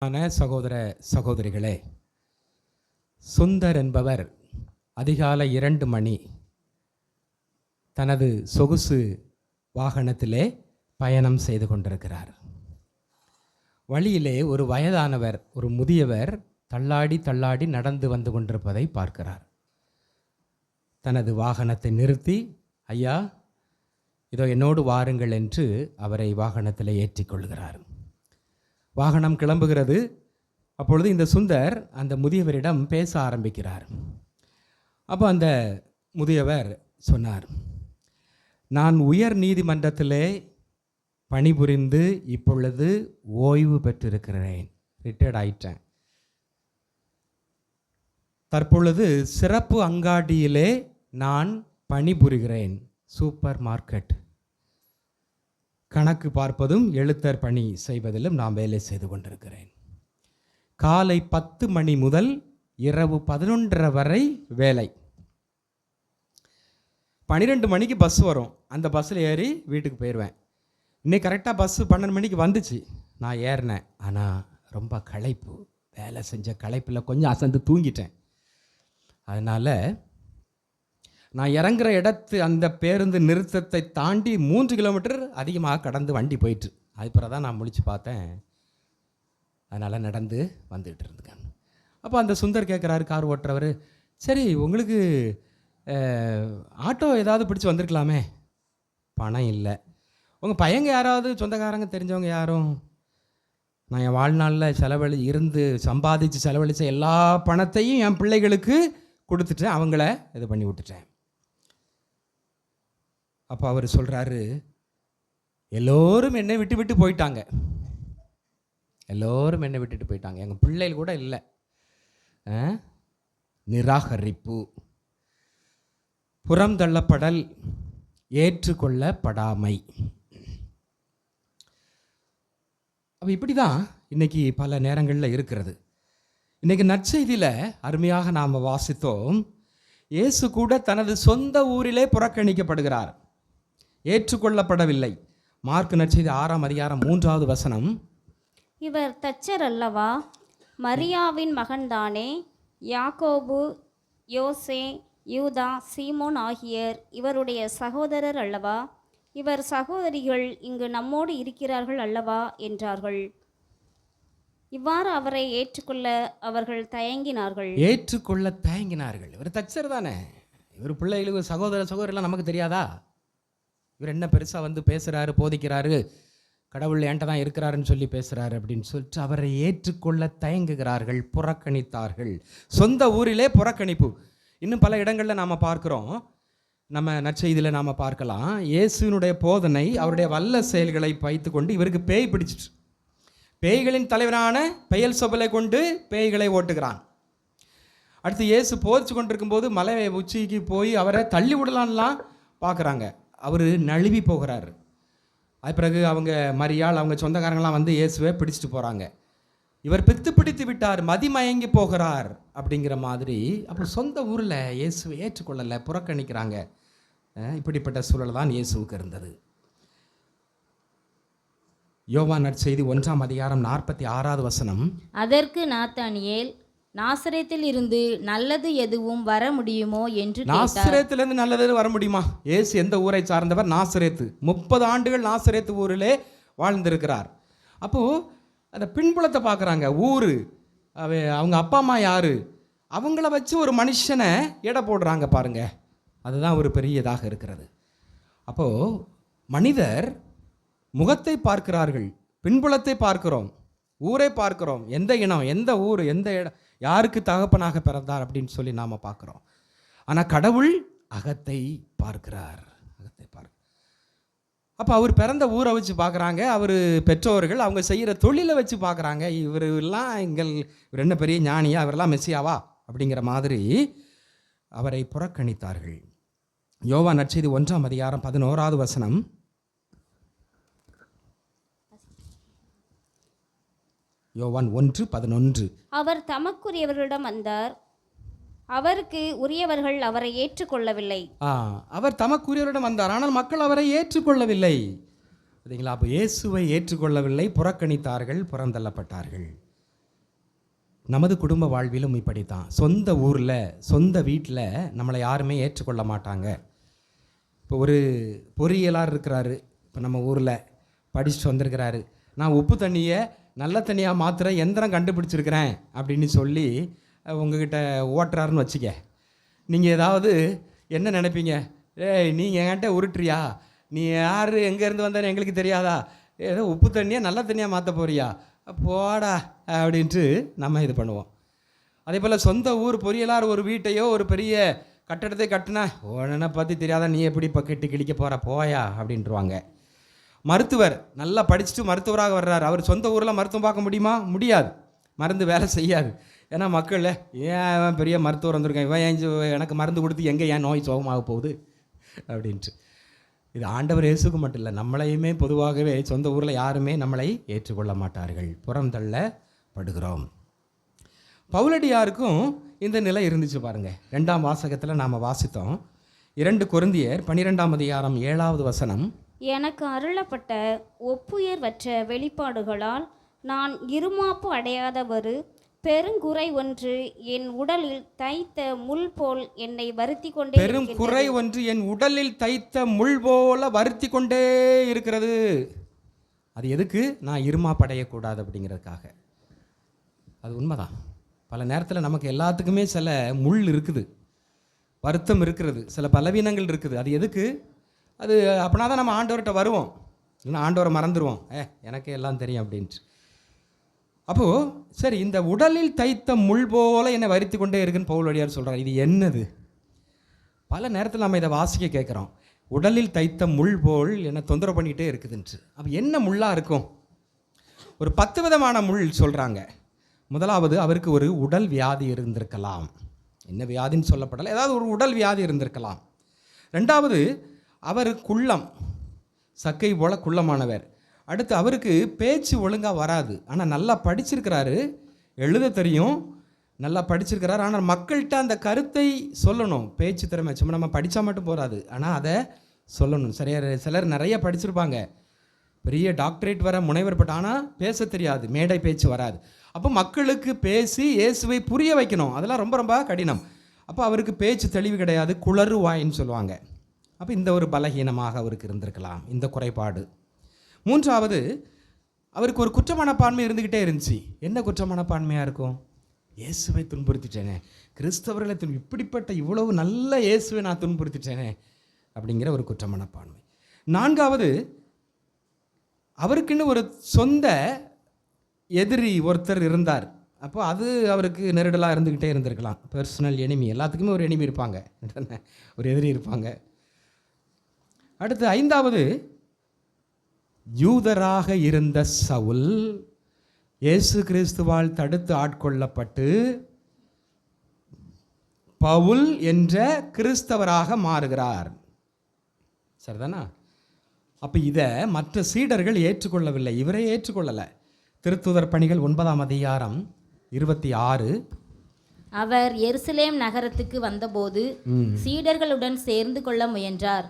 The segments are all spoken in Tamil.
சகோதர சகோதரிகளே, சுந்தர் என்பவர் அதிகாலை 2 மணி தனது சொகுசு வாகனத்திலே பயணம் செய்து கொண்டிருக்கிறார். வழியிலே ஒரு வயதானவர், ஒரு முதியவர் தள்ளாடி தள்ளாடி நடந்து வந்து கொண்டிருப்பதை பார்க்கிறார். தனது வாகனத்தை நிறுத்தி, ஐயா இதோ என்னோடு வாருங்கள் என்று அவரை வாகனத்தில் ஏற்றிக்கொள்கிறார். வாகனம் கிளம்புகிறது. அப்பொழுது இந்த சுந்தர் அந்த முதியவரிடம் பேச ஆரம்பிக்கிறார். அப்போ அந்த முதியவர் சொன்னார், நான் உயர் நீதிமன்றத்திலே பணிபுரிந்து இப்பொழுது ஓய்வு பெற்றிருக்கிறேன், ரிட்டையர்ட் ஆயிட்டேன். தற்பொழுது சிறப்பு அங்காடியிலே நான் பணிபுரிகிறேன், சூப்பர் மார்க்கெட். கணக்கு பார்ப்பதும் எழுத்தர் பணி செய்வதிலும் நான் வேலை செய்து கொண்டிருக்கிறேன். காலை 10 மணி முதல் இரவு 11:30 வரை வேலை. 12 மணிக்கு பஸ் வரும், அந்த பஸ்ஸில் ஏறி வீட்டுக்கு போயிடுவேன். இன்னைக்கு கரெக்டாக பஸ்ஸு 12 மணிக்கு வந்துச்சு, நான் ஏறினேன். ஆனால் ரொம்ப களைப்பு, வேலை செஞ்ச களைப்பில் கொஞ்சம் அசந்து தூங்கிட்டேன். அதனால் நான் இறங்குற இடத்து அந்த பேருந்து நிறுத்தத்தை தாண்டி 3 கிலோமீட்டர் அதிகமாக கடந்து வண்டி போயிட்டு, அதுக்கப்புறம் தான் நான் முழிச்சு பார்த்தேன். அதனால் நடந்து வந்துகிட்டு இருந்துக்கேன். அப்போ அந்த சுந்தர் கேட்குறாரு, கார் ஓட்டுறவர், சரி உங்களுக்கு ஆட்டோ ஏதாவது பிடிச்சி வந்திருக்கலாமே. பணம் இல்லை. உங்கள் பையங்க யாராவது சொந்தக்காரங்க தெரிஞ்சவங்க யாரும்? நான் என் வாழ்நாளில் சம்பாதிச்சு செலவழித்த எல்லா பணத்தையும் என் பிள்ளைகளுக்கு கொடுத்துட்டேன், அவங்கள இது பண்ணி விட்டுட்டேன். அப்போ அவர் சொல்கிறாரு, எல்லோரும் என்னை விட்டு விட்டு போயிட்டாங்க, எல்லோரும் என்னை விட்டுட்டு போயிட்டாங்க, எங்கள் பிள்ளைகள் கூட இல்லை. நிராகரிப்பு, புறம் தள்ளப்படல், ஏற்றுக்கொள்ளப்படாமை. அப்போ இப்படி தான் இன்றைக்கி பல நேரங்களில் இருக்கிறது. இன்றைக்கி நற்செய்தியில் அருமையாக நாம் வாசித்தோம், இயேசு கூட தனது சொந்த ஊரிலே புறக்கணிக்கப்படுகிறார், ஏற்றுக்கொள்ளப்படவில்லை. மார்க் நற்செய்தி 6ஆம் அதிகாரம் 3வது வசனம், இவர் தச்சர் அல்லவா, மரியாவின் மகன்தானே, யாக்கோபு, யோசே, யூதா, சீமோன் ஆகியோர் இவருடைய சகோதரர் அல்லவா, இவர் சகோதரிகள் இங்கு நம்மோடு இருக்கிறார்கள் அல்லவா என்றார்கள். இவ்வாறு அவரை ஏற்றுக்கொள்ள அவர்கள் தயங்கினார்கள். இவர் தச்சர் தானே, இவர் பிள்ளைகளுக்கு சகோதரர்லாம் நமக்கு தெரியாதா? இவர் என்ன பெருசாக வந்து பேசுகிறாரு, போதிக்கிறாரு, கடவுள் என்கிட்ட தான் இருக்கிறாருன்னு சொல்லி பேசுகிறாரு அப்படின்னு சொல்லிட்டு அவரை ஏற்றுக்கொள்ள தயங்குகிறார்கள், புறக்கணித்தார்கள். சொந்த ஊரிலே புறக்கணிப்பு. இன்னும் பல இடங்களில் நாம் பார்க்குறோம், நம்ம நற்செய்தியில் நாம் பார்க்கலாம். இயேசுவினுடைய போதனை, அவருடைய வல்ல செயல்களை வைத்து கொண்டு இவருக்கு பேய் பிடிச்சிட்டு, பேய்களின் தலைவரான பெயல்செபூலை கொண்டு பேய்களை ஓட்டுகிறான். அடுத்து இயேசு போதிச்சு கொண்டிருக்கும்போது மலை உச்சிக்கு போய் அவரை தள்ளி விடலான்லாம் பார்க்குறாங்க. அவர் நழுவி போகிறார். அது பிறகு அவங்க மரியாள், அவங்க சொந்தக்காரங்களாம் வந்து இயேசுவை பிடிச்சிட்டு போகிறாங்க. இவர் பிடித்து விட்டார், மதிமயங்கி போகிறார் அப்படிங்கிற மாதிரி. அப்போ சொந்த ஊரில் இயேசுவை ஏற்றுக்கொள்ளலை, புறக்கணிக்கிறாங்க. இப்படிப்பட்ட சூழல் தான் இயேசுவுக்கு இருந்தது. யோவான் நற்செய்தி 1ஆம் அதிகாரம் 46வது வசனம், அதற்கு நாத்தானியேல், நாசரேத்தில் இருந்து நல்லது எதுவும் வர முடியுமோ என்று கேட்டார். நாசரேத்திலிருந்து நல்லது வர முடியுமா? இயேசு எந்த ஊரை சார்ந்தவர்? நாசரேத்து. 30 ஆண்டுகள் நாசரேத்து ஊரிலே வாழ்ந்திருக்கிறார். அப்போது அந்த பின்புலத்தை பார்க்குறாங்க. ஊர், அவங்க அப்பா அம்மா யார், அவங்கள வச்சு ஒரு மனுஷனை எடை போடுறாங்க பாருங்க. அதுதான் ஒரு பெரியதாக இருக்கிறது. அப்போது மனிதர் முகத்தை பார்க்கிறார்கள், பின்புலத்தை பார்க்கிறோம், ஊரை பார்க்கிறோம், எந்த இனம், எந்த ஊர், எந்த இடம், யாருக்கு தகப்பனாக பிறந்தார் அப்படின்னு சொல்லி நாம் பார்க்குறோம். ஆனால் கடவுள் அகத்தை பார்க்கிறார், அகத்தை பார்க்க. அப்போ அவர் பிறந்த ஊரை வச்சு பார்க்குறாங்க, அவர் பெற்றோர்கள் அவங்க செய்கிற தொழிலை வச்சு பார்க்குறாங்க. இவர் என்ன பெரிய ஞானியா, அவரெல்லாம் மெஸ்ஸியாவா அப்படிங்கிற மாதிரி அவரை புறக்கணித்தார்கள். யோவான் நற்செய்தி 1ஆம் அதிகாரம் 11வது வசனம், யோவான் 1:11, அவர் தமக்குரியவர்களிடம் வந்தார், அவருக்கு உரியவர்கள் அவரை ஏற்றுக்கொள்ளவில்லை. அவர் தமக்குரியவரிடம் வந்தார், ஆனால் மக்கள் அவரை ஏற்றுக்கொள்ளவில்லை. பார்த்தீங்களா? அப்போ இயேசுவை ஏற்றுக்கொள்ளவில்லை, புறக்கணித்தார்கள், புறந்தள்ளப்பட்டார்கள். நமது குடும்ப வாழ்விலும் இப்படித்தான். சொந்த ஊரில் சொந்த வீட்டில் நம்மளை யாருமே ஏற்றுக்கொள்ள மாட்டாங்க. இப்போ ஒரு பொறியியலாளர் இருக்கிறாரு, இப்போ நம்ம ஊரில் படிச்சுட்டு வந்திருக்கிறாரு. நான் உப்பு தண்ணியை நல்ல தண்ணியாக மாற்றுற எந்திரம் கண்டுபிடிச்சிருக்கிறேன் அப்படின்னு சொல்லி உங்ககிட்ட ஓட்டுறாருன்னு வச்சுக்க. நீங்கள் ஏதாவது என்ன நினைப்பீங்க? ஏய், நீங்கள் என்கிட்ட உருட்டுறியா? நீ யார், எங்கேருந்து வந்தேன்னு எங்களுக்கு தெரியாதா? ஏதோ உப்பு தண்ணியை நல்ல தண்ணியாக மாற்ற போறியா? போடா அப்படின்ட்டு நம்ம இது பண்ணுவோம். அதே போல் சொந்த ஊர் பொறியியலாளர் ஒரு வீட்டையோ ஒரு பெரிய கட்டடத்தை கட்டினா, உடனே பற்றி தெரியாதா, நீ எப்படி இப்போ கெட்டி கிழிக்க போகிற, போயா அப்படின்ட்டுருவாங்க. மருத்துவர் நல்லா படிச்சுட்டு மருத்துவராக வர்றாரு. அவர் சொந்த ஊரில் மருத்துவம் பார்க்க முடியுமா? முடியாது. மருந்து வேலை செய்யாது. ஏன்னா மக்கள், ஏன் பெரிய மருத்துவர் வந்திருக்கேன், இவன் எனக்கு மருந்து கொடுத்து எங்கே ஏன் நோய் சுகமாக போகுது அப்படின்ட்டு. இது ஆண்டவர் இயேசுக்கு மட்டும் இல்லை, நம்மளையுமே பொதுவாகவே சொந்த ஊரில் யாருமே நம்மளை ஏற்றுக்கொள்ள மாட்டார்கள், புறம் தள்ளப்படுகிறோம். பவுலடியாருக்கும் இந்த நிலை இருந்துச்சு பாருங்கள். 2ஆம் வாசகத்தில் நாம் வாசித்தோம். 2 கொரிந்தியர் 12ஆம் அதிகாரம் 7வது வசனம். எனக்கு அருளப்பட்ட ஒப்புயர்வற்ற வெளிப்பாடுகளால் நான் இருமாப்பு அடையாதவரு பெருங்குறை ஒன்று என் உடலில் தைத்த முள் போல் என்னை வருத்தி கொண்டே பெருங்குறை ஒன்று என் உடலில் தைத்த முள் போல வருத்தி கொண்டே இருக்கிறது. அது எதுக்கு? நான் இருமாப்படையக்கூடாது அப்படிங்கிறதுக்காக. அது உண்மைதான். பல நேரத்தில் நமக்கு எல்லாத்துக்குமே சில முள் இருக்குது, வருத்தம் இருக்கிறது, சில பலவீனங்கள் இருக்குது. அது எதுக்கு? அது அப்படின்னா தான் நம்ம ஆண்டவர்கிட்ட வருவோம், இல்லைன்னா ஆண்டவரை மறந்துடுவோம். எனக்கு எல்லாம் தெரியும் அப்படின்ட்டு. அப்போது சரி, இந்த உடலில் தைத்த முள் போல என்னை வருத்தி கொண்டே இருக்குன்னு பவுலடியார் சொல்கிறார். இது என்னது? பல நேரத்தில் நம்ம இதை வாசிக்க கேட்குறோம். உடலில் தைத்த முள் போல் என்னை தொந்தரவு பண்ணிக்கிட்டே இருக்குதுன்ட்டு. அப்போ என்ன முள்ளாக இருக்கும்? ஒரு 10 விதமான முள் சொல்கிறாங்க. முதலாவது, அவருக்கு ஒரு உடல் வியாதி இருந்திருக்கலாம். என்ன வியாதின்னு சொல்லப்படலை, ஏதாவது ஒரு உடல் வியாதி இருந்திருக்கலாம். 2வது, அவர் குள்ளம், சக்கை போல குள்ளமானவர். அடுத்து, அவருக்கு பேச்சு ஒழுங்காக வராது. ஆனால் நல்லா படிச்சிருக்கிறாரு, எழுத தெரியும், நல்லா படிச்சிருக்கிறாரு. ஆனால் மக்கள்கிட்ட அந்த கருத்தை சொல்லணும். பேச்சு திறமை சும்மா நம்ம படித்தா மட்டும் போகாது, ஆனால் அதை சொல்லணும். சிலர் நிறைய படிச்சிருப்பாங்க, பெரிய டாக்டரேட் வர முனைவர் பட்ட, ஆனால் பேச தெரியாது, மேடை பேச்சு வராது. அப்போ மக்களுக்கு பேசி இயேசுவை புரிய வைக்கணும், அதெல்லாம் ரொம்ப ரொம்ப கடினம். அப்போ அவருக்கு பேச்சு தெளிவு கிடையாது, குளறுவாயின்னு சொல்லுவாங்க. அப்போ இந்த ஒரு பலகீனமாக அவருக்கு இருந்திருக்கலாம், இந்த குறைபாடு. 3வது, அவருக்கு ஒரு குற்றமனப்பான்மை இருந்துக்கிட்டே இருந்துச்சு. என்ன குற்றமனப்பான்மையாக இருக்கும்? இயேசுவை துன்புறுத்திட்டேனே, கிறிஸ்தவர்களை இப்படிப்பட்ட இவ்வளவு நல்ல இயேசுவை நான் துன்புறுத்திட்டேனே அப்படிங்கிற ஒரு குற்றமனப்பான்மை. 4வது, அவருக்குன்னு ஒரு சொந்த எதிரி ஒருத்தர் இருந்தார். அப்போ அது அவருக்கு நெருடலாக இருந்துக்கிட்டே இருந்திருக்கலாம். பர்சனல் எனிமி, எல்லாத்துக்குமே ஒரு எனிமி இருப்பாங்க, ஒரு எதிரி இருப்பாங்க. அடுத்து 5வது, யூதராக இருந்த சவுல் இயேசு கிறிஸ்துவால் தடுத்து ஆட்கொள்ளப்பட்டு பவுல் என்ற கிறிஸ்தவராக மாறுகிறார். சரிதானா? அப்போ இதை மற்ற சீடர்கள் ஏற்றுக்கொள்ளவில்லை, இவரை ஏற்றுக்கொள்ளலை. திருத்தூதர் பணிகள் 9ஆம் அதிகாரம் 26. அவர் எருசலேம் நகரத்துக்கு வந்தபோது சீடர்களுடன் சேர்ந்து கொள்ள முயன்றார்.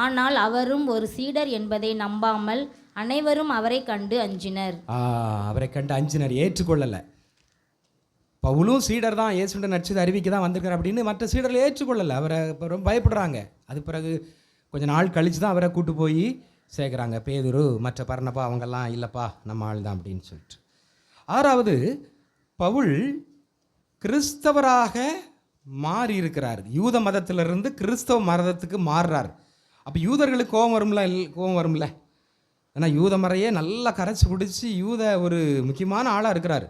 ஆனால் அவரும் ஒரு சீடர் என்பதை நம்பாமல் அனைவரும் அவரை கண்டு அஞ்சினர். அவரை கண்டு அஞ்சினர், ஏற்றுக்கொள்ளலை. பவுலும் சீடர் தான், இயேசுவின் நற்செய்தி அறிவிக்க தான் வந்திருக்கார் அப்படின்னு மற்ற சீடர்கள் ஏற்றுக்கொள்ளலை. அவரை ரொம்ப பயப்படுறாங்க. அது பிறகு கொஞ்சம் நாள் கழித்து தான் அவரை கூட்டு போய் சேர்க்குறாங்க. பேதுரு, மற்ற பர்னபா, அவங்கெல்லாம் இல்லைப்பா நம்ம ஆள் தான் அப்படின்னு சொல்லிட்டு. 6வது, பவுல் கிறிஸ்தவராக மாறி இருக்கிறார். யூத மதத்திலிருந்து கிறிஸ்தவ மதத்துக்கு மாறுறார். அப்போ யூதர்களுக்கு கோபம் வரும்ல. ஏன்னா யூத மறையே நல்லா கரைச்சி பிடிச்சி யூத ஒரு முக்கியமான ஆளாக இருக்கிறார்.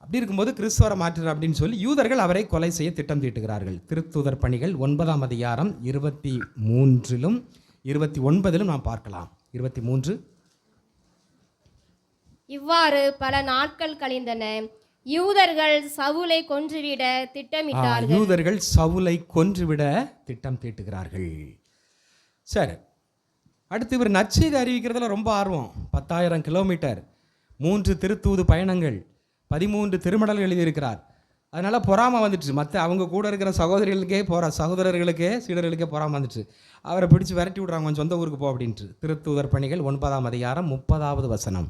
அப்படி இருக்கும்போது கிறிஸ்தவரை மாற்றுறார் அப்படின்னு சொல்லி யூதர்கள் அவரை கொலை செய்ய திட்டம் தீட்டுகிறார்கள். திருத்தூதர் பணிகள் 9ஆம் அதிகாரம் 23லும் 29லும் நாம் பார்க்கலாம். 23. இவ்வாறு பல நாட்கள் கழிந்தன. யூதர்கள் சவுலை கொன்றுவிட திட்டமிட்டார்கள். யூதர்கள் சவுலை கொன்றுவிட திட்டம் தீட்டுகிறார்கள். சரி, அடுத்து இவர் நற்செய்தி அறிவிக்கிறதுல ரொம்ப ஆர்வம். 10,000 கிலோமீட்டர், 3 திருத்தூது பயணங்கள், 13 திருமடல்கள் எழுதியிருக்கிறார். அதனால் பொறாமை வந்துட்டு, மற்ற அவங்க கூட இருக்கிற சகோதரர்களுக்கே சீடர்களுக்கே பொறாமை வந்துட்டு அவரை பிடிச்சி விரட்டி விட்றாங்க, கொஞ்சம் சொந்த ஊருக்கு போ அப்படின்ட்டு. திருத்தூதர் பணிகள் 9ஆம் அதிகாரம் 30வது வசனம்.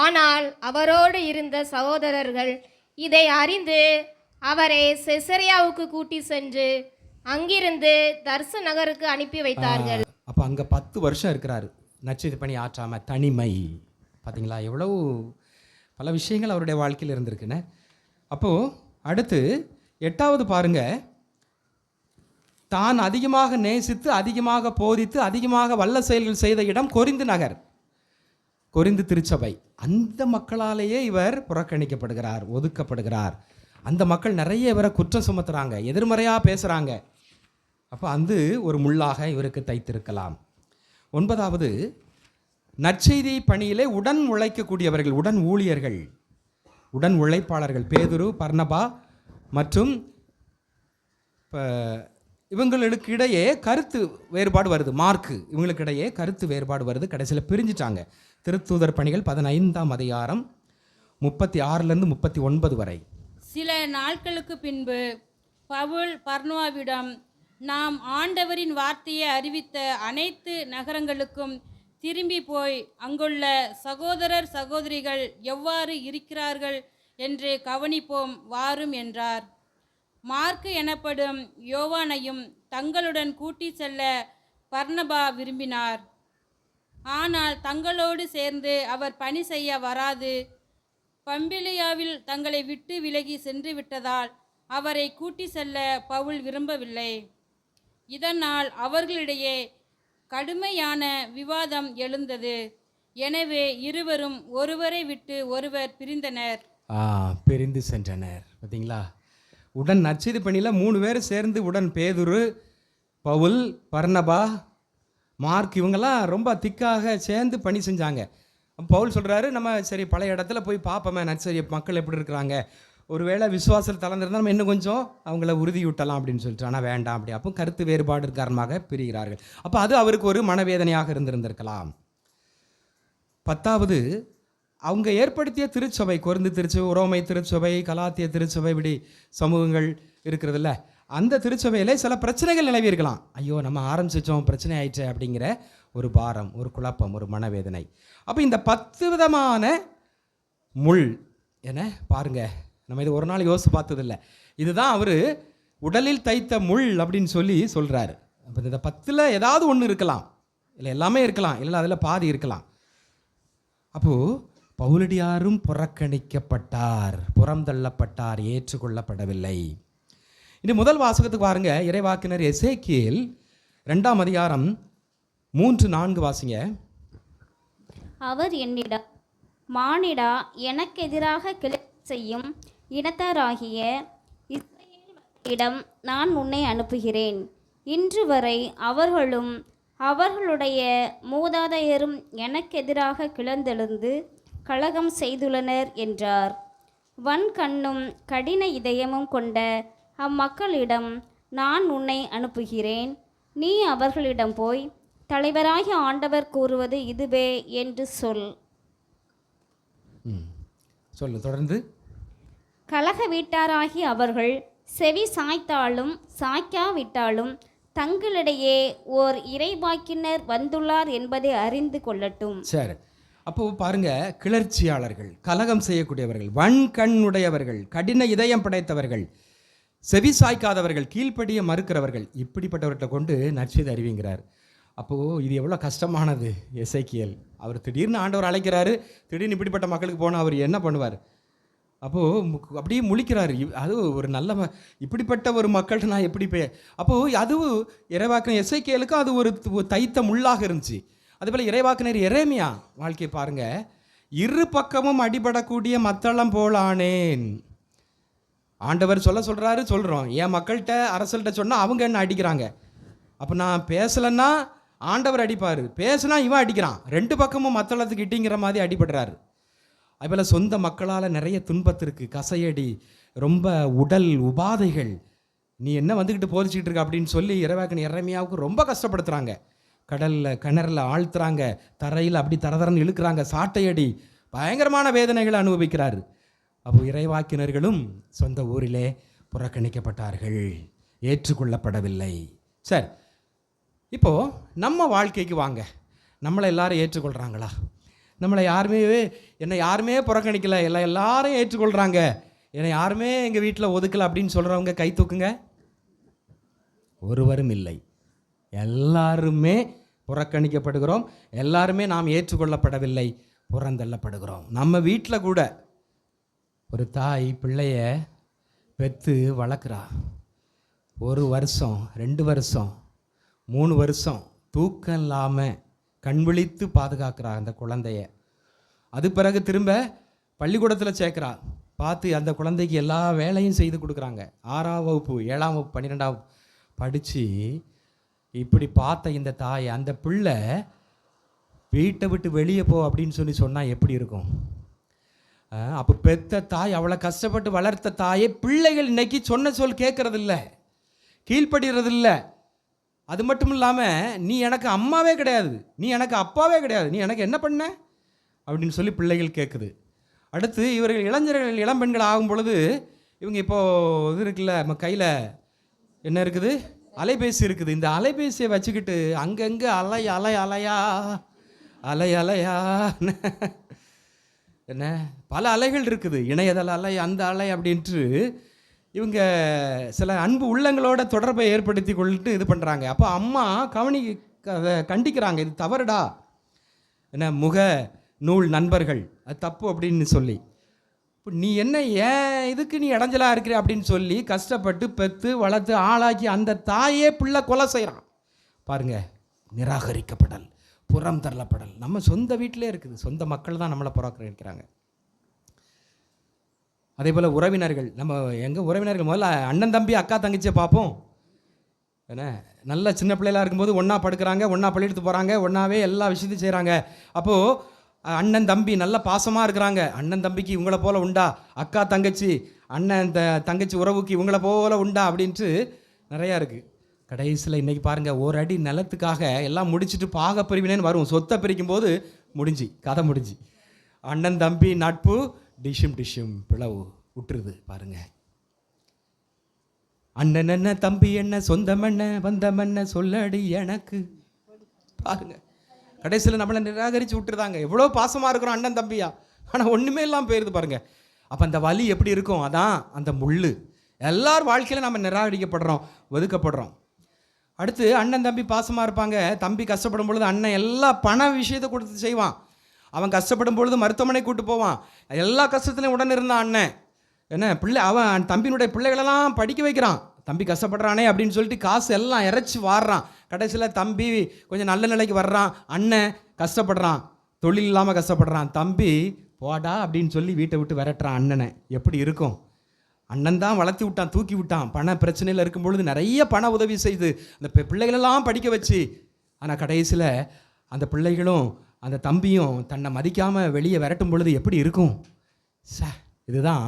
ஆனால் அவரோடு இருந்த சகோதரர்கள் இதை அறிந்து அவரை செசரியாவுக்கு கூட்டி சென்று அங்கிருந்து தர்சு நகருக்கு அனுப்பி வைத்தார்கள். அப்போ அங்கே 10 வருஷம் இருக்கிறாரு, நற்செய்தி பணி ஆற்றாம தனிமை. பார்த்தீங்களா எவ்வளவு பல விஷயங்கள் அவருடைய வாழ்க்கையில் இருந்திருக்குன்னு. அப்போது அடுத்து 8வது பாருங்க, தான் அதிகமாக நேசித்து அதிகமாக போதித்து அதிகமாக வல்ல செயல்கள் செய்த இடம் கொரிந்து நகர், கொரிந்து திருச்சபை. அந்த மக்களாலேயே இவர் புறக்கணிக்கப்படுகிறார், ஒதுக்கப்படுகிறார். அந்த மக்கள் நிறைய இவரை குற்றம் சுமத்துறாங்க, எதிர்மறையாக பேசுகிறாங்க. அப்போ அது ஒரு முள்ளாக இவருக்கு தைத்திருக்கலாம். 9வது, நற்செய்தி பணியிலே உடன் உழைக்கக்கூடியவர்கள், உடன் ஊழியர்கள், உடன் உழைப்பாளர்கள் பேதுரு, பர்னபா மற்றும் இவங்களுக்கு இடையே கருத்து வேறுபாடு வருது. மார்க்கு இவங்களுக்கு இடையே கருத்து வேறுபாடு வருது. கடைசியில் பிரிஞ்சிட்டாங்க. திருத்தூதர் பணிகள் 15ஆம் அதிகாரம் 36லேருந்து 39 வரை. சில நாட்களுக்கு பின்பு பவுல் பர்னபாவிடம், நாம் ஆண்டவரின் வார்த்தையை அறிவித்த அனைத்து நகரங்களுக்கும் திரும்பி போய் அங்குள்ள சகோதரர் சகோதரிகள் எவ்வாறு இருக்கிறார்கள் என்று கவனிப்போம் வாரும் என்றார். மார்க்கு எனப்படும் யோவானையும் தங்களுடன் கூட்டி செல்ல பர்னபா விரும்பினார். ஆனால் தங்களோடு சேர்ந்து அவர் பணி செய்ய வராது பம்பிலியாவில் தங்களை விட்டு விலகி சென்று விட்டதால் அவரை கூட்டி செல்ல பவுல் விரும்பவில்லை. இதனால் அவர்களிடையே கடுமையான விவாதம் எழுந்தது. எனவே இருவரும் ஒருவரை விட்டு ஒருவர் பிரிந்தனர். பிரிந்து சென்றனர். பார்த்தீங்களா, உடன் நற்செய்தி பணியில் 3 பேர் சேர்ந்து, உடன் பேதுரு, பவுல், பர்னபா, மார்க், இவங்கெல்லாம் ரொம்ப திக்காக சேர்ந்து பணி செஞ்சாங்க. பவுல் சொல்கிறாரு, நம்ம சரி பழைய இடத்துல போய் பார்ப்போமே நற்செய்தி மக்கள் எப்படி இருக்கிறாங்க, ஒருவேளை விசுவாசத்தில் தளர்ந்திருந்தால் நம்ம இன்னும் கொஞ்சம் அவங்கள உறுதியூட்டலாம் அப்படின்னு சொல்லிட்டு. ஆனால் வேண்டாம் அப்படி. அப்போ கருத்து வேறுபாடு காரணமாக பிரிகிறார்கள். அப்போ அது அவருக்கு ஒரு மனவேதனையாக இருந்திருந்திருக்கலாம். 10வது, அவங்க ஏற்படுத்திய திருச்சபை, கொரிந்து திருச்சபை, உரோமை திருச்சபை, கலாத்திய திருச்சபை, இப்படி சமூகங்கள் இருக்கிறதில்ல, அந்த திருச்சபையிலே சில பிரச்சனைகள் நிலவி இருக்கலாம். ஐயோ நம்ம ஆரம்பிச்சிச்சோம், பிரச்சனை ஆயிடுச்சு அப்படிங்கிற ஒரு பாரம், ஒரு குழப்பம், ஒரு மனவேதனை. அப்போ இந்த 10 விதமான முள் என பாருங்க, நம்ம இது ஒரு நாள் யோசித்து பார்த்ததில்லை. இதுதான் அவர் உடலில் தைத்த முள் அப்படின்னு சொல்லி சொல்கிறாரு. அப்போ இந்த 10ல் ஏதாவது ஒன்று இருக்கலாம், இல்லை எல்லாமே இருக்கலாம், இல்லை அதில் பாதி இருக்கலாம். அப்போது பவுலடியாரும் புறக்கணிக்கப்பட்டார், புறம் தள்ளப்பட்டார், ஏற்றுக்கொள்ளப்படவில்லை. இனி முதல் வாசகத்துக்கு பாருங்க, இறைவாக்கினர் எசேக்கியேல் 2ஆம் அதிகாரம் 3-4 வாசிங்க. அவர் என்னிடம், மானிடா, எனக்கு எதிராக கிளர்ச்சி செய்யும் இனத்தாராகிய இஸ்ரவேலிடம் நான் உன்னை அனுப்புகிறேன். இன்று வரை அவர்களும் அவர்களுடைய மூதாதையரும் எனக்கு எதிராக கிளர்ந்தெழுந்து கலகம் செய்துள்ளனர் என்றார். வன்கண்ணும் கடின இதயமும் கொண்ட அம்மக்களிடம் நான் உன்னை அனுப்புகிறேன். நீ அவர்களிடம் போய், தலைவராகிய ஆண்டவர் கூறுவது இதுவே என்று சொல். சொல்லு தொடர்ந்து. கலக வீட்டாராகி அவர்கள் செவி சாய்த்தாலும் சாய்க்காவிட்டாலும் தங்களிடையே ஓர் இறைவாக்கினர் வந்துள்ளார் என்பதை அறிந்து கொள்ளட்டும். சரி, அப்போ பாருங்க, கிளர்ச்சியாளர்கள், கலகம் செய்யக்கூடியவர்கள், வன்கண்ணுடையவர்கள், கடின இதயம் படைத்தவர்கள், செவி சாய்க்காதவர்கள், கீழ்ப்படிய மறுக்கிறவர்கள், இப்படிப்பட்டவர்கிட்ட கொண்டு நற்செய்தி அறிவிங்கிறார். அப்போது இது எவ்வளோ கஷ்டமானது. எசேக்கியேல் அவர் திடீர்னு ஆண்டவர் அழைக்கிறாரு, திடீர்னு இப்படிப்பட்ட மக்களுக்கு போனால் அவர் என்ன பண்ணுவார்? அப்போது அப்படியே முழிக்கிறாரு. அது ஒரு நல்ல இப்படிப்பட்ட ஒரு மக்கள்கிட்ட நான் எப்படி அப்போது அதுவும் இறைவாக்கினர் எசேக்கியேலுக்கு அது ஒரு தைத்த முள்ளாக இருந்துச்சு. அதுபோல் இறைவாக்கினர் எரேமியா வாழ்க்கையை பாருங்கள். இரு பக்கமும் அடிபடக்கூடிய மத்தளம் போல் ஆனேன். ஆண்டவர் சொல்கிறோம், என் மக்கள்கிட்ட அரசல்கிட்ட சொன்னால் அவங்க என்ன அடிக்கிறாங்க. அப்போ நான் பேசலைன்னா ஆண்டவர் அடிப்பார், பேசுனா இவன் அடிக்கிறான், 2 பக்கமும் மத்தளத்துக்கு இட்டிங்கிற மாதிரி அடிபடுறாரு. அதுபோல் சொந்த மக்களால் நிறைய துன்பத்திற்கு, கசையடி, ரொம்ப உடல் உபாதைகள், நீ என்ன வந்துக்கிட்டு போதிச்சுக்கிட்டு இருக்க அப்படின்னு சொல்லி இறைவாக்கினர் எரேமியாவுக்கு ரொம்ப கஷ்டப்படுத்துகிறாங்க. கடலில் கிணறுல ஆழ்த்துறாங்க, தரையில் அப்படி தரதரன்னு இழுக்கிறாங்க, சாட்டையடி, பயங்கரமான வேதனைகளை அனுபவிக்கிறார். அப்போ இறைவாக்கினர்களும் சொந்த ஊரிலே புறக்கணிக்கப்பட்டார்கள், ஏற்றுக்கொள்ளப்படவில்லை. சரி, இப்போது நம்ம வாழ்க்கைக்கு வாங்க. நம்மளை எல்லாரும் ஏற்றுக்கொள்கிறாங்களா? நம்மளை என்னை யாருமே புறக்கணிக்கலை, எல்லாரும் ஏற்றுக்கொள்கிறாங்க, என்னை யாருமே எங்கள் வீட்டில் ஒதுக்கலை அப்படின்னு சொல்கிறவங்க கை தூக்குங்க. ஒருவரும் இல்லை. எல்லாருமே புறக்கணிக்கப்படுகிறோம், எல்லாருமே நாம் ஏற்றுக்கொள்ளப்படவில்லை, புறந்தள்ளப்படுகிறோம். நம்ம வீட்டில் கூட ஒரு தாய் பிள்ளைய பெற்று வளர்க்குறா. 1 வருஷம் 2 வருஷம் 3 வருஷம் தூக்கம் இல்லாமல் கண் விழித்து பாதுகாக்கிறா அந்த குழந்தைய. அது பிறகு திரும்ப பள்ளிக்கூடத்தில் சேர்க்குறா. பார்த்து அந்த குழந்தைக்கு எல்லா வேலையும் செய்து கொடுக்குறாங்க. 6ஆம் வகுப்பு 7ஆம் வகுப்பு 12ஆம் வகுப்பு படித்து இப்படி பார்த்த இந்த தாய், அந்த பிள்ளை வீட்டை விட்டு வெளியே போ அப்படின்னு சொன்னால் எப்படி இருக்கும்? அப்போ பெத்த தாய், அவளை கஷ்டப்பட்டு வளர்த்த தாயே, பிள்ளைகள் இன்னைக்கு சொன்ன சொல் கேட்கறதில்ல, கீழ்ப்படுகிறதில்ல. அது மட்டும் இல்லாமல், நீ எனக்கு அம்மாவே கிடையாது, நீ எனக்கு அப்பாவே கிடையாது, நீ எனக்கு என்ன பண்ண அப்படின்னு சொல்லி பிள்ளைகள் கேட்குது. அடுத்து இவர்கள் இளைஞர்கள் இளம்பெண்கள் ஆகும் பொழுது இவங்க இப்போது இது இருக்குல்ல, நம்ம கையில் என்ன இருக்குது, அலைபேசி இருக்குது. இந்த அலைபேசியை வச்சுக்கிட்டு அங்கங்கே அலையா என்ன பல அலைகள் இருக்குது, இணையதள அலை, அந்த அலை அப்படின்ட்டு இவங்க சில அன்பு உள்ளங்களோட தொடர்பை ஏற்படுத்தி கொள்ளிட்டு இது பண்ணுறாங்க. அப்போ அம்மா அதை கண்டிக்கிறாங்க, இது தவறுடா, என்ன முக நூல் நண்பர்கள் அது தப்பு அப்படின்னு சொல்லி. இப்போ நீ என்ன ஏன் இதுக்கு நீ இடைஞ்சலாக இருக்கிற அப்படின்னு சொல்லி கஷ்டப்பட்டு பெற்று வளர்த்து ஆளாக்கி அந்த தாயே பிள்ளை கொலை செய்கிறான். பாருங்க, நிராகரிக்கப்படல், புறம் தள்ளப்படல் நம்ம சொந்த வீட்டிலே இருக்குது. சொந்த மக்கள் தான் நம்மளை புறக்கணிக்கிறாங்க. அதே போல் உறவினர்கள், நம்ம எங்கள் உறவினர்கள் முதல்ல அண்ணன் தம்பி அக்கா தங்கச்சியை பார்ப்போம். என்ன நல்ல சின்ன பிள்ளைகளாக இருக்கும்போது ஒன்றா படுக்கிறாங்க, ஒன்றா பள்ளியெடுத்து போகிறாங்க, ஒன்றாவே எல்லா விஷயத்தையும் செய்கிறாங்க. அப்போது அண்ணன் தம்பி நல்ல பாசமாக இருக்கிறாங்க. அண்ணன் தம்பிக்கு இவங்கள போல் உண்டா, அக்கா தங்கச்சி அண்ணன் தங்கச்சி உறவுக்கு இவங்கள போல் உண்டா அப்படின்ட்டு நிறையா இருக்குது. கடைசியில் இன்றைக்கி பாருங்கள், ஒரு அடி நிலத்துக்காக எல்லாம் முடிச்சுட்டு பாகப்பிரிவினேன்னு வரும். சொத்தை பிரிக்கும் போது கதை முடிஞ்சு. அண்ணன் தம்பி நட்பு டிஷும் பிளவு விட்டுருது. பாருங்க, அண்ணன் என்ன தம்பி என்ன சொந்தம் என்ன பந்தம் என்ன சொல்லடி எனக்கு. பாருங்க, கடைசியில் நம்மளை நிராகரித்து விட்டுருதாங்க. எவ்வளோ பாசமாக இருக்கிறோம் அண்ணன் தம்பியா, ஆனால் ஒன்றுமே இல்லாமல் போயிருது பாருங்க. அப்போ அந்த வலி எப்படி இருக்கும்? அதான் அந்த முள். எல்லார் வாழ்க்கையில் நம்ம நிராகரிக்கப்படுறோம், ஒதுக்கப்படுறோம். அடுத்து அண்ணன் தம்பி பாசமாக இருப்பாங்க. தம்பி கஷ்டப்படும் பொழுது அண்ணன் எல்லா பண விஷயத்தை கொடுத்து செய்வான். அவன் கஷ்டப்படும் பொழுது மருத்துவமனை கூட்டு போவான். எல்லா கஷ்டத்துலையும் உடன் இருந்தான் அண்ணன். என்ன அவன் தம்பியினுடைய பிள்ளைகளெல்லாம் படிக்க வைக்கிறான். தம்பி கஷ்டப்படுறானே அப்படின்னு சொல்லிட்டு காசு எல்லாம் இறைச்சி வாடுறான். கடைசியில் தம்பி கொஞ்சம் நல்ல நிலைக்கு வர்றான், அண்ணன் கஷ்டப்படுறான், தொழில் இல்லாமல் கஷ்டப்படுறான். தம்பி போடா அப்படின்னு சொல்லி வீட்டை விட்டு விரட்டுறான் அண்ணனை. எப்படி இருக்கும்? அண்ணன் தான் வளர்த்தி விட்டான், தூக்கி விட்டான். பண பிரச்சனையில் இருக்கும் பொழுது நிறைய பண உதவி செய்து அந்த பிள்ளைகளெல்லாம் படிக்க வச்சு. ஆனால் கடைசியில் அந்த பிள்ளைகளும் அந்த தம்பியும் தன்னை மதிக்காமல் வெளியே விரட்டும் பொழுது எப்படி இருக்கும்? இதுதான்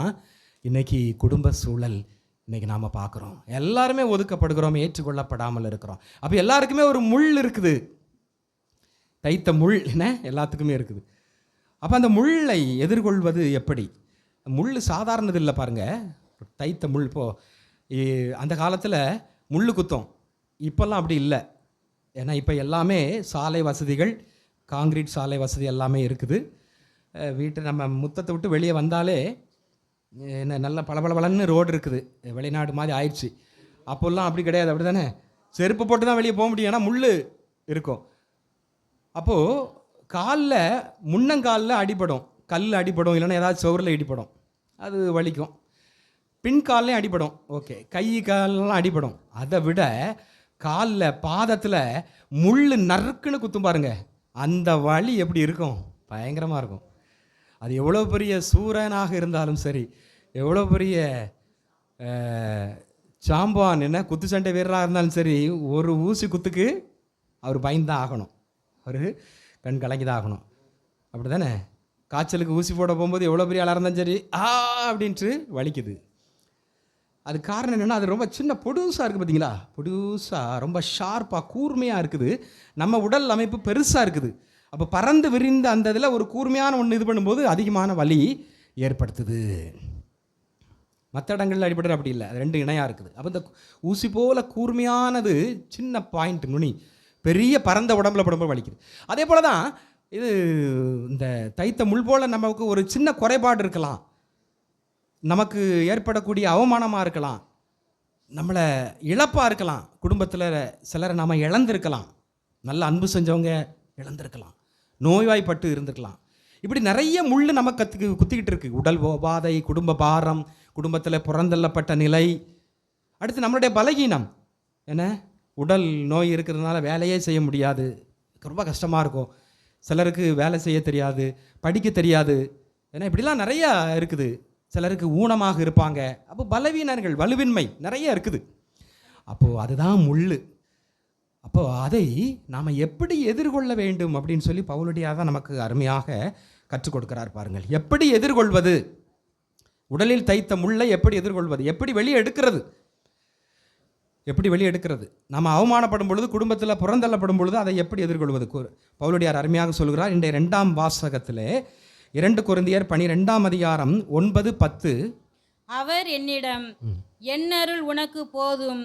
இன்றைக்கி குடும்ப சூழல். இன்றைக்கி நாம் பார்க்குறோம், எல்லாருமே ஒதுக்கப்படுகிறோம், ஏற்றுக்கொள்ளப்படாமல் இருக்கிறோம். அப்போ எல்லாருக்குமே ஒரு முள் இருக்குது, தைத்த முள் என்ன எல்லாத்துக்குமே இருக்குது. அப்போ அந்த முள்ளை எதிர்கொள்வது எப்படி? முள் சாதாரணது இல்லை பாருங்கள். தைத்த முள், இப்போது அந்த காலத்தில் முள் குத்தம், இப்போல்லாம் அப்படி இல்லை. ஏன்னா இப்போ எல்லாமே சாலை வசதிகள், காங்கிரீட் சாலை வசதி எல்லாமே இருக்குது. வீட்டை நம்ம முத்தத்தை விட்டு வெளியே வந்தாலே என்ன நல்ல பளபளன்னு ரோடு இருக்குது. வெளிநாடு மாதிரி ஆயிடுச்சு. அப்போல்லாம் அப்படி கிடையாது, அப்படி தானே? செருப்பு போட்டு தான் வெளியே போக முடியும், ஏன்னா முள் இருக்கும். அப்போது காலில் முன்னங்காலில் அடிபடும், கல் அடிபடும், இல்லைன்னா ஏதாவது சோறில் இடிப்படும், அது வலிக்கும். பின்கால்லையும் அடிபடும், ஓகே. கை காலெலாம் அடிபடும். அதை விட காலில் பாதத்தில் முள் நறுக்குன்னு குத்தும் பாருங்க, அந்த வலி எப்படி இருக்கும்? பயங்கரமாக இருக்கும். அது எவ்வளோ பெரிய சூரனாக இருந்தாலும் சரி, எவ்வளோ பெரிய சாம்பான் என்ன குத்து சண்டை வீரராக இருந்தாலும் சரி, ஒரு ஊசி குத்துக்கு அவர் பயந்தான் ஆகணும், அவர் கண் கலங்கி தான் ஆகணும். அப்படி தானே? காய்ச்சலுக்கு ஊசி போட போகும்போது எவ்வளோ பெரிய ஆளாக இருந்தாலும் சரி அப்படின்ட்டு வலிக்குது. அது காரணம் என்னென்னா, அது ரொம்ப சின்ன பொடுசாக இருக்குது பார்த்தீங்களா? பொடுசாக ரொம்ப ஷார்ப்பாக கூர்மையாக இருக்குது. நம்ம உடல் அமைப்பு பெருசாக இருக்குது. அப்போ பறந்து விரிந்த அந்த இதில் ஒரு கூர்மையான ஒன்று இது பண்ணும்போது அதிகமான வலி ஏற்படுத்துது. மற்ற இடங்களில் அடிபடுற அப்படி இல்லை, அது ரெண்டு இணையாக இருக்குது. அப்போ இந்த ஊசி போல் கூர்மையானது சின்ன பாயிண்ட் நுனி பெரிய பரந்த உடம்புல படும்போது வலிக்குது. அதே போல் தான் இது இந்த தைத்த முள் போல் நமக்கு ஒரு சின்ன குறைபாடு இருக்கலாம், நமக்கு ஏற்படக்கூடிய அவமானமாக இருக்கலாம், நம்மளை இழப்பாக இருக்கலாம், குடும்பத்தில் சிலரை நாம் இழந்திருக்கலாம், நல்ல அன்பு செஞ்சவங்க இழந்திருக்கலாம், நோய்வாய்ப்பட்டு இருந்திருக்கலாம். இப்படி நிறைய முள் நமக்கு குத்திக்கிட்டு இருக்கு. உடல் உபாதை, குடும்ப பாரம், குடும்பத்தில் புறந்தள்ளப்பட்ட நிலை, அடுத்து நம்மளுடைய பலகீனம். என்ன, உடல் நோய் இருக்கிறதுனால வேலையே செய்ய முடியாது, ரொம்ப கஷ்டமாக இருக்கும். சிலருக்கு வேலை செய்ய தெரியாது, படிக்க தெரியாது, ஏன்னா இப்படிலாம் நிறையா இருக்குது. சிலருக்கு ஊனமாக இருப்பாங்க. அப்போ பலவீனர்கள், வலுவின்மை நிறைய இருக்குது. அப்போது அதுதான் முள். அப்போ அதை நாம் எப்படி எதிர்கொள்ள வேண்டும் அப்படின்னு சொல்லி பவுலடியார் தான் நமக்கு அருமையாக கற்றுக் கொடுக்கிறார். பாருங்கள், எப்படி எதிர்கொள்வது, உடலில் தைத்த முள்ளை எப்படி எதிர்கொள்வது, எப்படி வெளியே எடுக்கிறது, எப்படி வெளியே எடுக்கிறது. நம்ம அவமானப்படும் பொழுது, குடும்பத்தில் புறந்தள்ளப்படும் பொழுது அதை எப்படி எதிர்கொள்வது பவுலடியார் அருமையாக சொல்கிறார். இன்றைய 2ஆம் வாசகத்தில் 2 கொரிந்தியர் 12:9-10, அவர் என்னிடம் என்னருள் உனக்கு போதும்,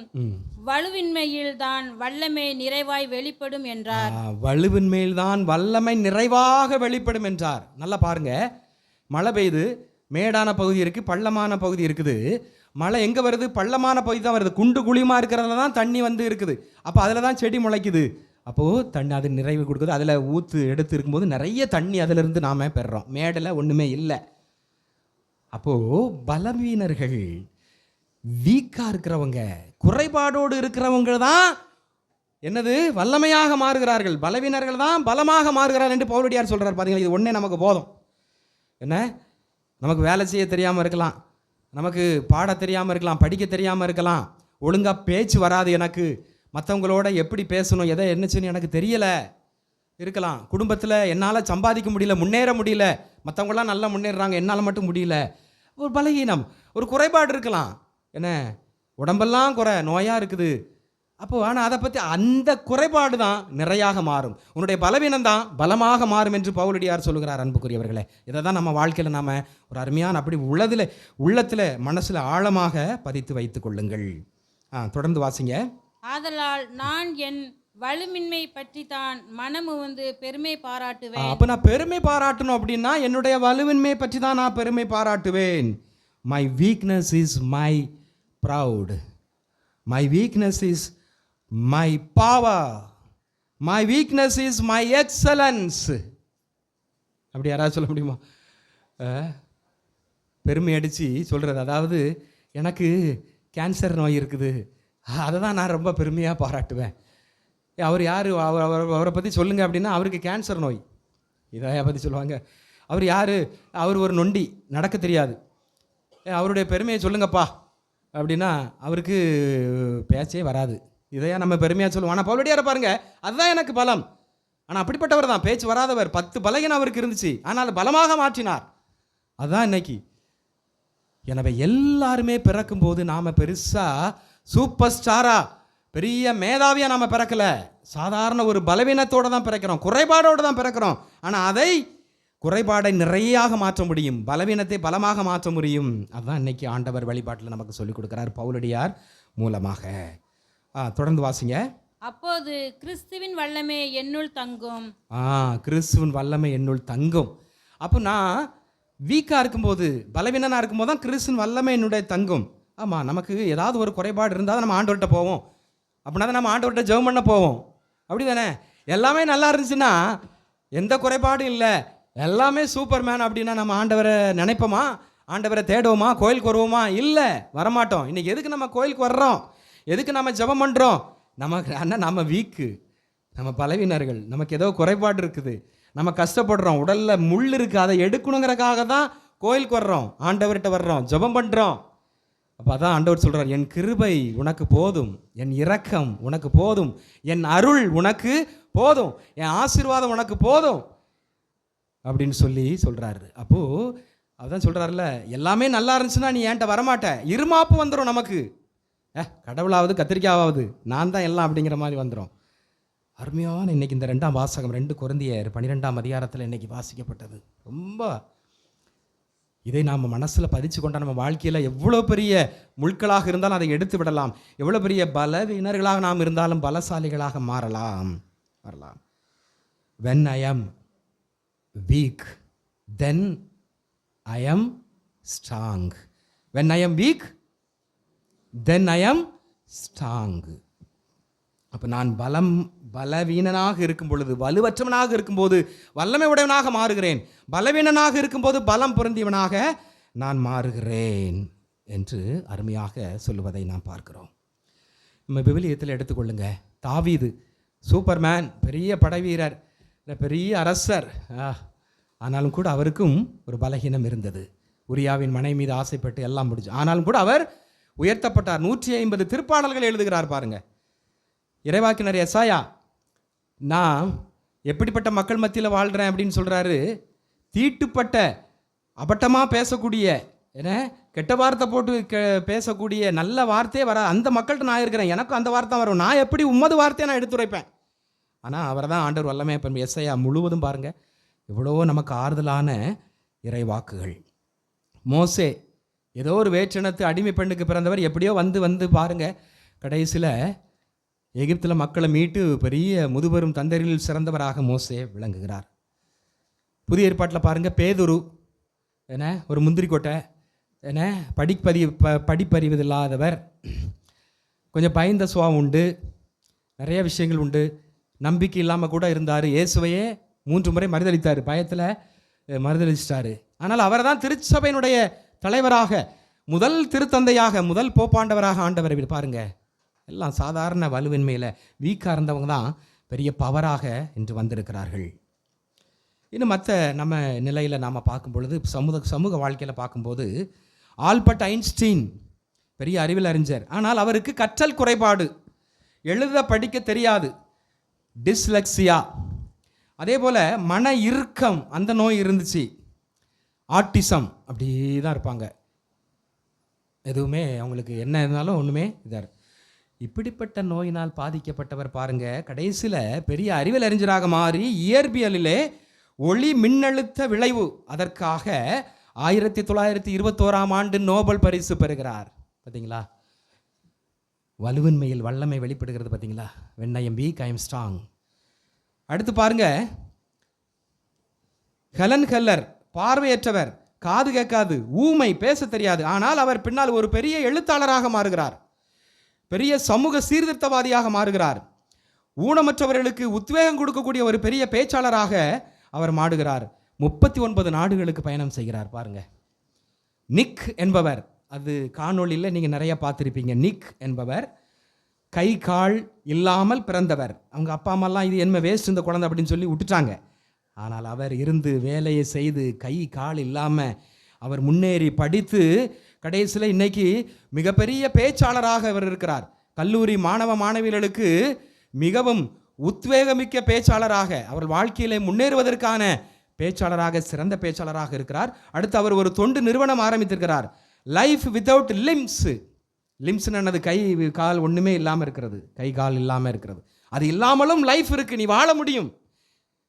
வலுவின்மையில் தான் வல்லமை நிறைவாய் வெளிப்படும் என்றார். வலுவின்மையில் தான் வல்லமை நிறைவாக வெளிப்படும் என்றார். நல்லா பாருங்க, மழை பெய்யுது, மேடான பகுதி இருக்குது, பள்ளமான பகுதி இருக்குது. மழை எங்கே வருது? பள்ளமான பகுதி தான் வருது. குண்டு குழியுமா இருக்கிறதுல தான் தண்ணி வந்து இருக்குது. அப்போ அதில் தான் செடி முளைக்குது. அப்போது தண்ணி அது நிறைவு கொடுக்குது. அதில் ஊற்று எடுத்து இருக்கும்போது நிறைய தண்ணி அதிலிருந்து நாம் பெறுறோம். மேடில் ஒன்றுமே இல்லை. அப்போது பலவீனர்கள், வீக்காக இருக்கிறவங்க, குறைபாடோடு இருக்கிறவங்க தான் என்னது வல்லமையாக மாறுகிறார்கள், பலவீனர்கள் தான் பலமாக மாறுகிறார்கள் என்று பவுலடியார் சொல்கிறார். பார்த்தீங்களா, இது ஒன்றே நமக்கு போதும். என்ன, நமக்கு வேலை செய்ய தெரியாமல் இருக்கலாம், நமக்கு பாட தெரியாமல் இருக்கலாம், படிக்க தெரியாமல் இருக்கலாம், ஒழுங்காக பேச்சு வராது, எனக்கு மற்றவங்களோட எப்படி பேசணும், எதை என்ன செய்யணும் எனக்கு தெரியலை இருக்கலாம், குடும்பத்தில் என்னால் சம்பாதிக்க முடியல, முன்னேற முடியல, மற்றவங்களாம் நல்லா முன்னேறுறாங்க, என்னால் மட்டும் முடியல, ஒரு பலகீனம், ஒரு குறைபாடு இருக்கலாம். என்ன, உடம்பெல்லாம் குறை, நோயாக இருக்குது. அப்போது ஆனால் அதை பற்றி அந்த குறைபாடு தான் நிறையாக மாறும், உன்னுடைய பலவீனம் தான் பலமாக மாறும் என்று பவுலடியார் சொல்லுகிறார். அன்புக்குரியவர்களே, இதை தான் நம்ம வாழ்க்கையில் நாம் ஒரு அருமையான அப்படி உள்ளத்தில் மனசில் ஆழமாக பதித்து வைத்து கொள்ளுங்கள். தொடர்ந்து வாசிங்க. ஆதலால் நான் என் வலுமின்மை பற்றி தான் மனமு வந்து பெருமை பாராட்டுவேன். அப்போ நான் பெருமை பாராட்டணும் அப்படின்னா என்னுடைய வலுவின்மை பற்றி தான் நான் பெருமை பாராட்டுவேன். My weakness is my proud, my weakness is my power, my weakness is my excellence. அப்படி யாராவது சொல்ல முடியுமா? பெருமை அடித்து சொல்கிறது. அதாவது எனக்கு கேன்சர் நோய் இருக்குது, அதை தான் நான் ரொம்ப பெருமையாக பாராட்டுவேன். அவர் யார், அவரை பற்றி சொல்லுங்கள் அப்படின்னா அவருக்கு கேன்சர் நோய், இதை பற்றி சொல்லுவாங்க. அவர் யார்? அவர் ஒரு நொண்டி, நடக்க தெரியாது, அவருடைய பெருமையை சொல்லுங்கப்பா அப்படின்னா அவருக்கு பேச்சே வராது. இதையா நம்ம பெருமையாக சொல்லுவோம். ஆனால் பவுலடியாரை பாருங்க, அதுதான் எனக்கு பலம். ஆனால் அப்படிப்பட்டவர் தான், பேச்சு வராதவர், 10 பலகீனம் அவருக்கு இருந்துச்சு, ஆனால் பலமாக மாற்றினார். அதுதான் இன்னைக்கு. எனவே எல்லாருமே பிறக்கும்போது நாம் பெருசாக சூப்பர் ஸ்டாரா, பெரிய மேதாவியாக நாம் பிறக்கலை, சாதாரண ஒரு பலவீனத்தோடு தான் பிறக்கிறோம், குறைபாடோடு தான் பிறக்கிறோம். ஆனால் அதை குறைபாடை நிறையாக மாற்ற முடியும், பலவீனத்தை பலமாக மாற்ற முடியும். அதுதான் இன்னைக்கு ஆண்டவர் வழிபாட்டில் நமக்கு சொல்லிக் கொடுக்குறார் பவுலடியார் மூலமாக. தொடர்ந்து வாசிங்க. அப்போது கிறிஸ்துவின் வல்லமை என்னுள் தங்கும். கிறிஸ்துவின் வல்லமை என்னுள் தங்கும். அப்போ நான் வீக்காக இருக்கும்போது, பலவீனனாக இருக்கும்போது தான் கிறிஸ்துவின் வல்லமை என்னுடைய தங்கும். ஆமாம், நமக்கு ஏதாவது ஒரு குறைபாடு இருந்தால் தான் நம்ம ஆண்டவர்கிட்ட போவோம், அப்படின்னா தான் நம்ம ஆண்டவர்கிட்ட ஜெபம் பண்ண போவோம். அப்படி தானே? எல்லாமே நல்லா இருந்துச்சுன்னா, எந்த குறைபாடும் இல்லை, எல்லாமே சூப்பர் மேன் அப்படின்னா நம்ம ஆண்டவரை நினைப்போமா? ஆண்டவரை தேடுவோமா? கோயிலுக்கு வருவோமா? இல்லை, வரமாட்டோம். இன்றைக்கி எதுக்கு நம்ம கோயிலுக்கு வர்றோம்? எதுக்கு நம்ம ஜெபம் பண்ணுறோம்? நமக்கு ஆனால் நம்ம வீக்கு, நம்ம பலவீனர்கள், நமக்கு ஏதோ குறைபாடு இருக்குது, நம்ம கஷ்டப்படுறோம், உடலில் முள் இருக்குது, அதை எடுக்கணுங்கிறக்காக தான் கோயிலுக்கு வர்றோம், ஆண்டவர்கிட்ட வர்றோம், ஜெபம் பண்ணுறோம். அப்போ அதான் ஆண்டவர் சொல்கிறார், என் கிருபை உனக்கு போதும், என் இரக்கம் உனக்கு போதும், என் அருள் உனக்கு போதும், என் ஆசீர்வாதம் உனக்கு போதும் அப்படின்னு சொல்லி சொல்கிறாரு. அப்போது அதுதான் சொல்கிறாருல்ல, எல்லாமே நல்லா இருந்துச்சுன்னா நீ என்கிட்ட வரமாட்ட, இருமாப்பு வந்துடும் நமக்கு. கடவுளாவது கத்திரிக்காவது நான் தான் எல்லாம் அப்படிங்கிற மாதிரி வந்துடும். அருமையான இன்னைக்கு இந்த 2ஆம் வாசகம் 2 கொரிந்தியர் 12ஆம் அதிகாரத்தில் இன்னைக்கு வாசிக்கப்பட்டது. ரொம்ப இதை நாம் மனசில் பதிச்சு கொண்டால் நம்ம வாழ்க்கையில் எவ்வளோ பெரிய முட்களாக இருந்தாலும் அதை எடுத்து விடலாம், எவ்வளோ பெரிய பலவீனர்களாக நாம் இருந்தாலும் பலசாலிகளாக மாறலாம். When I am weak, then I am strong. When I am weak, then I am strong. அப்போ நான் பலவீனனாக இருக்கும் பொழுது, வலுவற்றவனாக இருக்கும்போது வல்லமை உடையவனாக மாறுகிறேன், பலவீனனாக இருக்கும்போது பலம் பொருந்தியவனாக நான் மாறுகிறேன் என்று அருமையாக சொல்லுவதை நாம் பார்க்கிறோம். நம்ம விவிலியத்தில் எடுத்துக்கொள்ளுங்க, தாவீது சூப்பர்மேன், பெரிய படைவீரர், பெரிய அரசர், ஆனாலும் கூட அவருக்கும் ஒரு பலகீனம் இருந்தது. உரியாவின் மனை மீது ஆசைப்பட்டு எல்லாம் முடிஞ்சு, ஆனாலும் கூட அவர் உயர்த்தப்பட்டார். 150 திருப்பாடல்கள் எழுதுகிறார் பாருங்க. இறைவாக்கினர் எசாயா, நான் எப்படிப்பட்ட மக்கள் மத்தியில் வாழ்கிறேன் அப்படின்னு சொல்கிறாரு. தீட்டுப்பட்ட அபட்டமாக பேசக்கூடிய, ஏன்னா கெட்ட வார்த்தை போட்டு பேசக்கூடிய, நல்ல வார்த்தையே வர அந்த மக்கள்கிட்ட நான் இருக்கிறேன், எனக்கும் அந்த வார்த்தை வரும், நான் எப்படி உம்மது வார்த்தையை நான் எடுத்துரைப்பேன். ஆனால் அவரை தான் ஆண்டவர் வல்லமே. இப்போ எஸ்ஐயா முழுவதும் பாருங்கள், எவ்வளோ நமக்கு ஆறுதலான இறைவாக்குகள். மோசே ஏதோ ஒரு வேற்றினத்து அடிமை பெண்ணுக்கு பிறந்தவர், எப்படியோ வந்து பாருங்கள், கடைசியில் எகிப்தில் மக்களை மீட்டு பெரிய முதுபெரும் தந்தரில் சிறந்தவராக மோசே விளங்குகிறார். புதிய ஏற்பாட்டில் பாருங்கள், பேதுரு என்ன ஒரு முந்திரி கொட்டை, என்ன படிப்பறிவு இல்லாதவர், கொஞ்சம் பயந்த சுவாவம் உண்டு, நிறைய விஷயங்கள் உண்டு, நம்பிக்கை இல்லாமல் கூட இருந்தார். இயேசுவையே 3 முறை மறுதளித்தார், பயத்தில் மறுதளிச்சிட்டாரு. ஆனால் அவரை தான் திருச்சபையினுடைய தலைவராக, முதல் திருத்தந்தையாக, முதல் போப்பாண்டவராக ஆண்டவர் பாருங்கள். எல்லாம் சாதாரண வலுவின்மையில் வீக்காக இருந்தவங்க தான் பெரிய பவராக இன்று வந்திருக்கிறார்கள். இன்னும் மற்ற நம்ம நிலையில் நாம் பார்க்கும் பொழுது, சமூக வாழ்க்கையில் பார்க்கும்போது, ஆல்பர்ட் ஐன்ஸ்டீன் பெரிய அறிவில் அறிஞர், ஆனால் அவருக்கு கற்றல் குறைபாடு, எழுத படிக்க தெரியாது, டிஸ்லெக்சியா, அதே போல் மன இறுக்கம், அந்த நோய் இருந்துச்சு, ஆட்டிசம், அப்படி தான் இருப்பாங்க, எதுவுமே அவங்களுக்கு என்ன இருந்தாலும் ஒன்றுமே இதாக. இப்படிப்பட்ட நோயினால் பாதிக்கப்பட்டவர் பாருங்க, கடைசியில் பெரிய அறிவியல் அறிஞராக மாறி இயற்பியலிலே ஒளி மின்னழுத்த விளைவு, அதற்காக 1921ஆம் ஆண்டு நோபல் பரிசு பெறுகிறார். பார்த்தீங்களா, வலுவின்மையில் வல்லமை வெளிப்படுகிறது. பார்த்தீங்களா, when I am weak I am strong. அடுத்து பாருங்க, ஹெலன் கெல்லர், பார்வையற்றவர், காது கேட்காது, ஊமை, பேச தெரியாது, ஆனால் அவர் பின்னால் ஒரு பெரிய எழுத்தாளராக மாறுகிறார், பெரிய சமூக சீர்திருத்தவாதியாக மாறுகிறார், ஊனமற்றவர்களுக்கு உத்வேகம் கொடுக்கக்கூடிய ஒரு பெரிய பேச்சாளராக அவர் மாறுகிறார். 39 நாடுகளுக்கு பயணம் செய்கிறார். பாருங்க, நிக் என்பவர், அது காணொளியில் நீங்கள் நிறைய பார்த்துருப்பீங்க. நிக் என்பவர் கை கால் இல்லாமல் பிறந்தவர். அவங்க அப்பா அம்மாலாம் இது என்ன வேஸ்ட் இந்த குழந்தை அப்படின்னு சொல்லி விட்டுட்டாங்க. ஆனால் அவர் இருந்து வேலையை செய்து கை கால் இல்லாமல் அவர் முன்னேறி படித்து கடைசியில் இன்னைக்கு மிகப்பெரிய பேச்சாளராக அவர் இருக்கிறார். கல்லூரி மாணவ மாணவிகளுக்கு மிகவும் உத்வேகமிக்க பேச்சாளராக, அவர் வாழ்க்கையிலே முன்னேறுவதற்கான பேச்சாளராக, சிறந்த பேச்சாளராக இருக்கிறார். அடுத்து அவர் ஒரு தொண்டு நிறுவனம் ஆரம்பித்திருக்கிறார், லைஃப் வித்தவுட் லிம்ஸ். லிம்ஸ்னது கை கால் ஒன்றுமே இல்லாமல் இருக்கிறது, கை கால் இல்லாமல் இருக்கிறது. அது இல்லாமலும் லைஃப் இருக்குது, நீ வாழ முடியும்,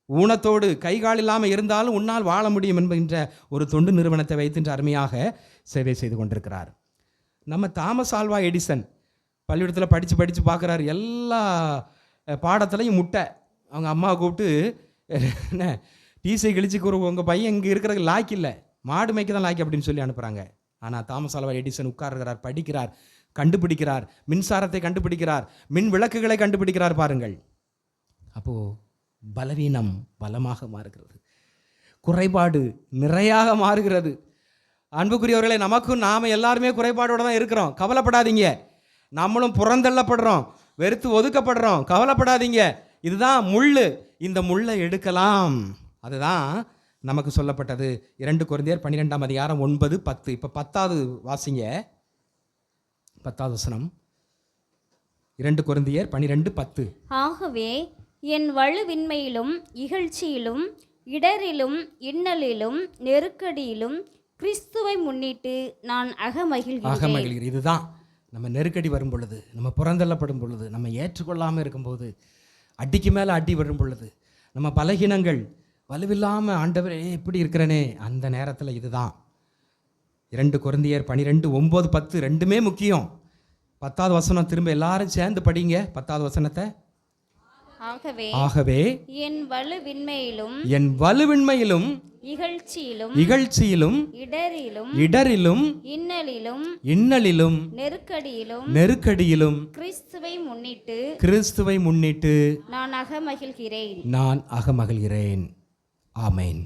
ஊனத்தோடு கை கால் இல்லாமல் இருந்தாலும் உன்னால் வாழ முடியும் என்கின்ற ஒரு தொண்டு நிறுவனத்தை வைத்து அருமையாக சேவை செய்து கொண்டிருக்கிறார். நம்ம தாமஸ் ஆல்வா எடிசன் பள்ளிக்கூடத்தில் படித்து பார்க்குறாரு, எல்லா பாடத்துலையும் முட்டை. அவங்க அம்மாவை கூப்பிட்டு, என்ன டீசை கிழிச்சிக்கு உங்கள் பையன் இங்கே இருக்கிறதுக்கு லாய்க்கு இல்லை, மாடு மேய்க்க தான் லாய்க்கு அப்படின்னு சொல்லி அனுப்புகிறாங்க. ஆனால் தாமஸ் ஆல்வா எடிசன் உட்கார்கிறார், படிக்கிறார், கண்டுபிடிக்கிறார், மின்சாரத்தை கண்டுபிடிக்கிறார், மின் விளக்குகளை கண்டுபிடிக்கிறார். பாருங்கள், அப்போது பலவீனம் பலமாக மாறுகிறது, குறைபாடு நிறையாக மாறுகிறது. அன்புக்குரியவர்களே, நமக்கும் நாம் எல்லாருமே குறைபாடோடு தான் இருக்கிறோம், கவலைப்படாதீங்க. நம்மளும் புறந்தள்ளப்படுறோம், வெறுத்து ஒதுக்கப்படுறோம், கவலைப்படாதீங்க. இதுதான் முள், இந்த முள்ளை எடுக்கலாம். அதுதான் நமக்கு சொல்லப்பட்டது. 2 கொரிந்தியர் 12ஆம் அதிகாரம் 9, 10. இப்போ 10வது வாசிங்க, 10வது வசனம். 2 கொரிந்தியர் 12:10. ஆகவே என் வலுவின்மையிலும் இகழ்ச்சியிலும் இடரிலும் இன்னலிலும் நெருக்கடியிலும் கிறிஸ்துவை முன்னிட்டு நான் அகமகிழ்கிறேன். இதுதான் நம்ம நெருக்கடி வரும் பொழுது, நம்ம புறந்தள்ளப்படும் பொழுது, நம்ம ஏற்றுக்கொள்ளாமல் இருக்கும்போது, அடிக்கு மேலே அடி வரும் பொழுது, நம்ம பலகீனங்கள் வலுவில்லாமல் ஆண்டவரே இப்படி இருக்கிறனே, அந்த நேரத்தில் இதுதான். 2 கொரிந்தியர் 12, 9, 10 ரெண்டுமே முக்கியம். 10வது வசனம் திரும்ப எல்லாரும் சேர்ந்து படிங்க. 10வது வசனத்தை. ஆகவே என் வலுவின்மையிலும் என் வலுவின்மையிலும் இகழ்ச்சியிலும் இடரிலும் இன்னலிலும் நெருக்கடியிலும் கிறிஸ்துவை முன்னிட்டு நான் அகமகிழ்கிறேன். ஆமென்.